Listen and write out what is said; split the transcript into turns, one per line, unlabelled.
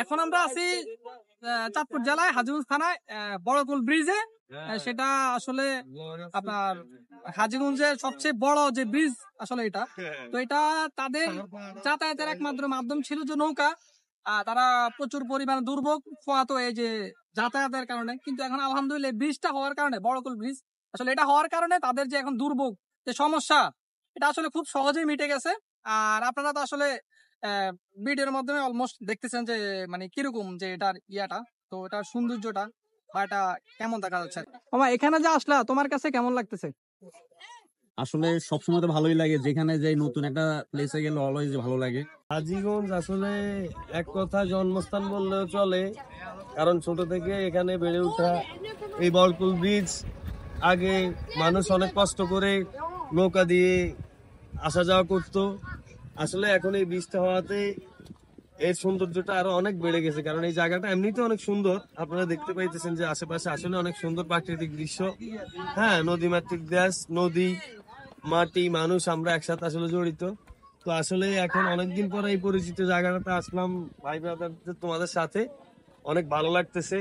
এখন আমরা আছি চাঁদপুর জেলায় হাজীগঞ্জ থানায় বড়কুল ব্রিজে। সেটা আসলে আপনার হাজীগঞ্জের সবচেয়ে বড় যে ব্রিজ আসলে এটা। তো এটা তাদের যাতায়াতের একমাত্র মাধ্যম ছিল যে নৌকা। তারা প্রচুর পরিমাণে দুর্ভোগ পোহাতো এই যে যাতায়াতের কারণে, কিন্তু এখন আলহামদুলিল্লাহ ব্রিজটা হওয়ার কারণে, বড়কুল ব্রিজ আসলে এটা হওয়ার কারণে তাদের যে এখন দুর্ভোগ যে সমস্যা, এটা আসলে খুব সহজেই মিটে গেছে। আর আপনারা তো আসলে ভিডিওর মাধ্যমে অলমোস্ট দেখতেছেন যে মানে কিরকম যে এটার ইয়াটা, তো এটার সৌন্দর্যটা বা এটা কেমন দেখা যাচ্ছে। মামা এখানে যে আসলা, তোমার কাছে কেমন লাগতেছে?
আসলে সবসময় তো ভালোই লাগে, যেখানে যে নতুন একটা প্লেসে গেলে অলওয়েজ ভালো লাগে।
হাজীগঞ্জ আসলে এক কথা জন্মস্থান বললেও চলে, কারণ ছোট থেকে এখানে বেড়ে ওঠা। এই বড়কুল ব্রিজ আগে মানুষ অনেক কষ্ট করে নৌকা দিয়ে আসা যাওয়া করতো। আসলে এখন এই ব্রিজটা হওয়াতে এর সৌন্দর্যটা আরো অনেক বেড়ে গেছে, কারণ এই জায়গাটা এমনিতে অনেক সুন্দর। আপনারা দেখতে পাইতেছেন যে আশেপাশে আসলে অনেক সুন্দর প্রাকৃতিক দৃশ্য। হ্যাঁ, নদীমাতৃক দেশ, নদী, মাটি, মানুষ, আমরা একসাথে আসলে জড়িত। তো আসলে এখন অনেকদিন পরে এই পরিচিত জায়গাটাতে আসলাম ভাই ব্রাদার তোমাদের সাথে, অনেক ভালো লাগতেছে।